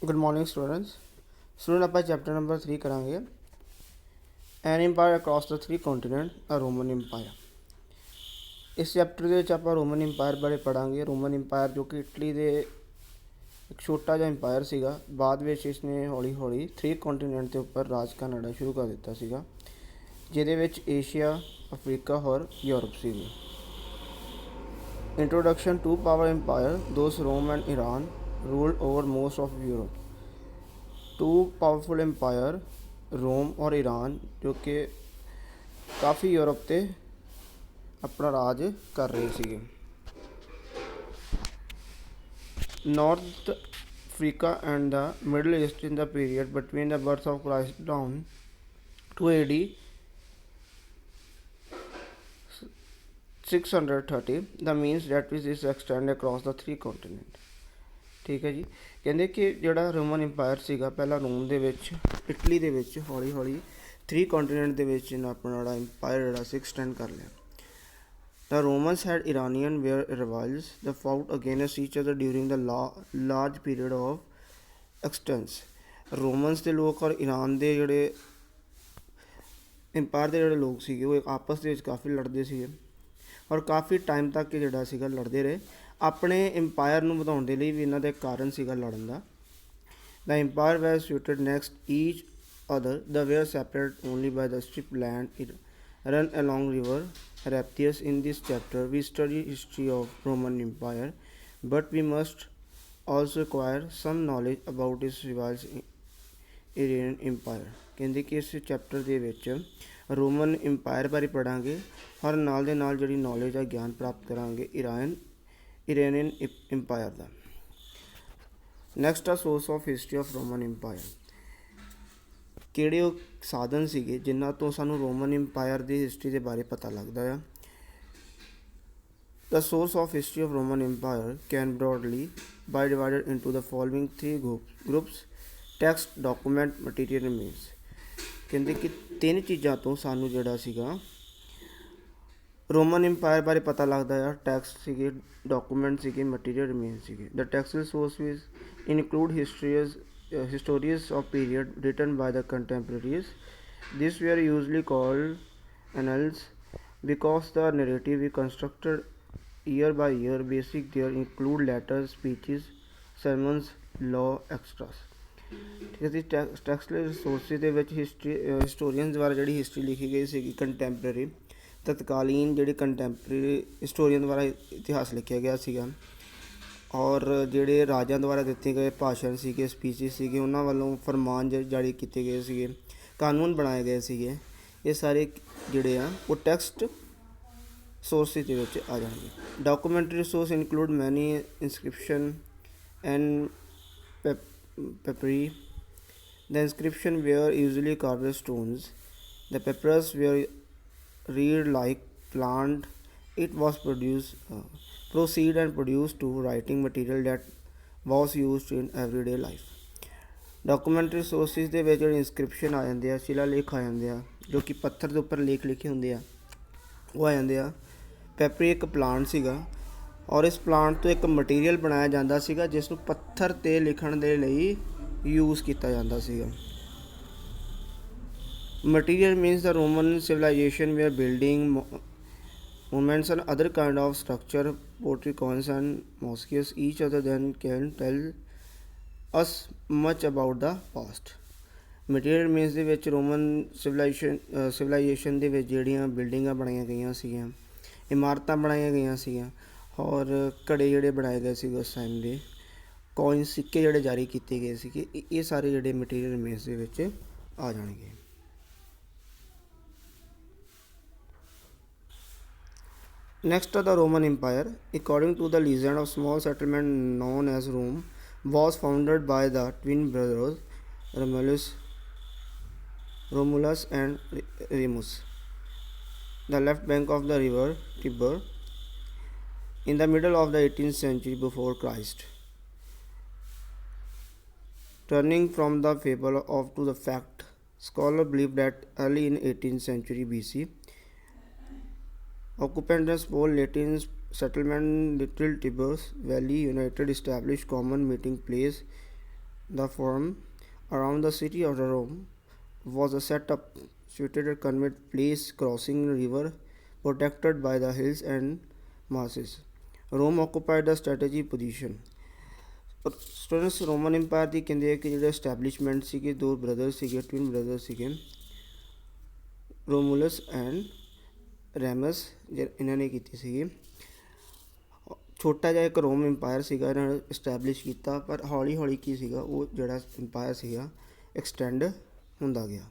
Good morning student ਆਪਾਂ chapter number 3 ਕਰਾਂਗੇ ਐਨ empire across ਦ 3 continent ਅ Roman empire. ਇਸ chapter ਦੇ ਵਿੱਚ ਆਪਾਂ ਰੋਮਨ ਇੰਪਾਇਰ ਬਾਰੇ ਪੜਾਂਗੇ। ਰੋਮਨ ਇੰਪਾਇਰ ਜੋ ਕਿ ਇਟਲੀ ਦੇ ਇੱਕ ਛੋਟਾ ਜਿਹਾ ਇੰਪਾਇਰ ਸੀਗਾ, ਬਾਅਦ ਵਿੱਚ ਇਸਨੇ ਹੌਲੀ ਹੌਲੀ 3 ਕੰਟੀਨੈਂਟ ਦੇ ਉੱਪਰ ਰਾਜ ਕਰਨਾ ਸ਼ੁਰੂ ਕਰ ਦਿੱਤਾ ਸੀਗਾ, ਜਿਹਦੇ ਵਿੱਚ ਏਸ਼ੀਆ, ਅਫਰੀਕਾ ਔਰ ਯੂਰਪ ਸੀਗੀ। Introduction to power empire those Rome and Iran ruled over most of Europe. Two powerful empire Rome और ईरान जो कि काफ़ी यूरोप ते अपना राज कर रहे थे। North Africa and the Middle East in the period between the birth of Christ down to AD 630 the means that which is extend across the 3 continent. ਠੀਕ ਹੈ ਜੀ, ਕਹਿੰਦੇ ਕਿ ਜਿਹੜਾ ਰੋਮਨ ਇੰਪਾਇਰ ਸੀਗਾ ਪਹਿਲਾਂ ਰੋਮ ਦੇ ਵਿੱਚ, ਇਟਲੀ ਦੇ ਵਿੱਚ, ਹੌਲੀ ਹੌਲੀ 3 ਕੰਟੀਨੈਂਟ ਦੇ ਵਿੱਚ ਇਹਨਾਂ ਆਪਣਾ ਜਿਹੜਾ ਇੰਪਾਇਰ ਜਿਹੜਾ ਸੀ ਐਕਸਟੈਂਡ ਕਰ ਲਿਆ। The Romans had Iranian were rivals the fought against each other during the large period of extents. Romans ਦੇ ਲੋਕ ਔਰ ਈਰਾਨ ਦੇ ਜਿਹੜੇ ਇੰਪਾਇਰ ਦੇ ਜਿਹੜੇ ਲੋਕ ਸੀਗੇ ਉਹ ਆਪਸ ਦੇ ਵਿੱਚ ਕਾਫੀ ਲੜਦੇ ਸੀਗੇ ਔਰ ਕਾਫੀ ਟਾਈਮ ਤੱਕ ਜਿਹੜਾ ਸੀਗਾ ਲੜਦੇ ਰਹੇ। ਆਪਣੇ ਇੰਪਾਇਰ ਨੂੰ ਵਧਾਉਣ ਦੇ ਲਈ ਵੀ ਇਹਨਾਂ ਦਾ ਇੱਕ ਕਾਰਨ ਸੀਗਾ ਲੜਨ ਦਾ। The empire were sited next each other the were separate only by the strip land run along river Euphrates. In this chapter we study history of Roman empire but we must also acquire some knowledge about its rivals Iranian empire. ਕਹਿੰਦੇ ਕਿ ਇਸ chapter ਦੇ ਵਿੱਚ Roman empire ਬਾਰੇ ਪੜ੍ਹਾਂਗੇ ਔਰ ਨਾਲ ਦੇ ਨਾਲ ਜਿਹੜੀ ਨੌਲੇਜ ਆ, ਗਿਆਨ ਪ੍ਰਾਪਤ ਕਰਾਂਗੇ ਇਰਾਨੀਅਨ ਇੰਪਾਇਰ ਦਾ। ਨੈਕਸਟ ਆ source of history of Roman empire. ਕਿਹੜੇ ਉਹ ਸਾਧਨ ਸੀਗੇ ਜਿਨ੍ਹਾਂ ਤੋਂ ਸਾਨੂੰ ਰੋਮਨ ਇੰਪਾਇਰ ਦੀ ਹਿਸਟਰੀ ਦੇ ਬਾਰੇ ਪਤਾ ਲੱਗਦਾ ਆ। The source of history of Roman Empire can broadly be divided into the following 3 groups: text, document, material remains। ਕਹਿੰਦੇ ਕਿ 3 ਚੀਜ਼ਾਂ ਤੋਂ ਸਾਨੂੰ ਜਿਹੜਾ ਸੀਗਾ ਰੋਮਨ ਇੰਪਾਇਰ ਬਾਰੇ ਪਤਾ ਲੱਗਦਾ ਆ। ਟੈਕਸਟ ਸੀਗੇ, ਡਾਕੂਮੈਂਟ ਸੀਗੇ, ਮਟੀਰੀਅਲ ਰਿਮੇਨ ਸੀਗੇ। The textual sources include histories of period written by the contemporaries. These were usually called annals because the narrative is constructed year by year. Basic there include letters, speeches, sermons, law, extras। ਠੀਕ ਹੈ ਜੀ। ਟੈਕਸਟਲ resources ਦੇ ਵਿੱਚ historians ਦੁਆਰਾ ਜਿਹੜੀ history ਲਿਖੀ ਗਈ ਸੀਗੀ ਕੰਟੈਂਪਰੇਰੀ, ਤਤਕਾਲੀਨ ਜਿਹੜੀ ਕੰਟੈਂਪਰੇਰੀ ਹਿਸਟੋਰੀਅਨ ਦੁਆਰਾ ਇਤਿਹਾਸ ਲਿਖਿਆ ਗਿਆ ਸੀਗਾ। ਔਰ ਜਿਹੜੇ ਰਾਜਿਆਂ ਦੁਆਰਾ ਦਿੱਤੇ ਗਏ ਭਾਸ਼ਣ ਸੀਗੇ, ਸਪੀਚਿਸ ਸੀਗੇ, ਉਹਨਾਂ ਵੱਲੋਂ ਫਰਮਾਨ ਜਾਰੀ ਕੀਤੇ ਗਏ ਸੀਗੇ, ਕਾਨੂੰਨ ਬਣਾਏ ਗਏ ਸੀਗੇ। ਇਹ ਸਾਰੇ ਜਿਹੜੇ ਆ ਉਹ ਟੈਕਸਟ ਸੋਰਸਿਸ ਦੇ ਵਿੱਚ ਆ ਜਾਣਗੇ। ਡਾਕੂਮੈਂਟਰੀ ਸੋਰਸ ਇਨਕਲੂਡ ਮੈਨੀ encryption and papyri. The inscription were usually carved stones. The papyrus were reed like plant. It was proceed and produced to writing material that was used in everyday life. Documentary sources ਦੇ ਵਿੱਚ ਜਿਹੜੇ encryption ਆ ਜਾਂਦੇ ਆ, ਸ਼ਿਲਾ ਲੇਖ ਆ ਜਾਂਦੇ ਆ, ਜੋ ਕਿ ਪੱਥਰ ਦੇ ਉੱਪਰ ਲੇਖ ਲਿਖੇ ਹੁੰਦੇ ਆ, ਉਹ ਆ ਜਾਂਦੇ ਆ। ਪੈਪਰੀ ਇੱਕ ਪਲਾਂਟ ਸੀਗਾ ਔਰ ਇਸ ਪਲਾਂਟ ਤੋਂ ਇੱਕ ਮਟੀਰੀਅਲ ਬਣਾਇਆ ਜਾਂਦਾ ਸੀਗਾ ਜਿਸ ਨੂੰ ਪੱਥਰ 'ਤੇ ਲਿਖਣ ਦੇ ਲਈ ਯੂਜ਼ ਕੀਤਾ ਜਾਂਦਾ ਸੀਗਾ। Material means the Roman civilization where building movements and other kind of structure porticoes and mosaics each other then can tell us much about the past. Material means ਦੇ ਵਿੱਚ ਰੋਮਨ ਸਿਵਲਾਈਜੇਸ਼ਨ ਦੇ ਵਿੱਚ ਜਿਹੜੀਆਂ ਬਿਲਡਿੰਗਾਂ ਬਣਾਈਆਂ ਗਈਆਂ ਸੀਗੀਆਂ, ਇਮਾਰਤਾਂ ਬਣਾਈਆਂ ਗਈਆਂ ਸੀਗੀਆਂ ਔਰ ਘੜੇ ਜਿਹੜੇ ਬਣਾਏ ਗਏ ਸੀਗੇ ਉਸ ਟਾਈਮ ਦੇ, ਕੋਇਨ ਸਿੱਕੇ ਜਿਹੜੇ ਜਾਰੀ ਕੀਤੇ ਗਏ ਸੀਗੇ, ਇਹ ਸਾਰੇ ਜਿਹੜੇ ਮਟੀਰੀਅਲ ਮੇਸ ਦੇ ਵਿੱਚ ਆ ਜਾਣਗੇ। ਨੈਕਸਟ ਦਾ Roman Empire. According to the legend of small settlement known as Rome was founded by the twin brothers Romulus and Remus, the left bank of the river Tiber, in the middle of the 18th century before Christ. Turning from the fable to the fact, scholars believe that early in 18th century BC, occupants of small Latin settlement Little Tiber's Valley United established common meeting place The forum around the city of Rome was a setup suited a convenient place crossing a river protected by the hills and marshes. Rome occupied a strategic position. Students Roman empire ਦੀ ਕਹਿੰਦੇ ਆ ਕਿ ਜਿਹੜੇ establishment ਸੀਗੇ ਦੋ brother ਸੀਗੇ twin brother ਸੀਗੇ ਰੋਮੂਲਸ and RAMs ਇਹਨਾਂ ਨੇ ਕੀਤੀ ਸੀਗੀ ਛੋਟਾ ਜਿਹਾ ਇੱਕ ਰੋਮ ਇੰਪਾਇਰ ਸੀਗਾ ਇਹਨਾਂ ਨੇ ਇਸਟੈਬਲਿਸ਼ ਕੀਤਾ ਪਰ ਹੌਲੀ ਹੌਲੀ ਕੀ ਸੀਗਾ ਉਹ ਜਿਹੜਾ ਇੰਪਾਇਰ ਸੀਗਾ ਐਕਸਟੈਂਡ ਹੁੰਦਾ ਗਿਆ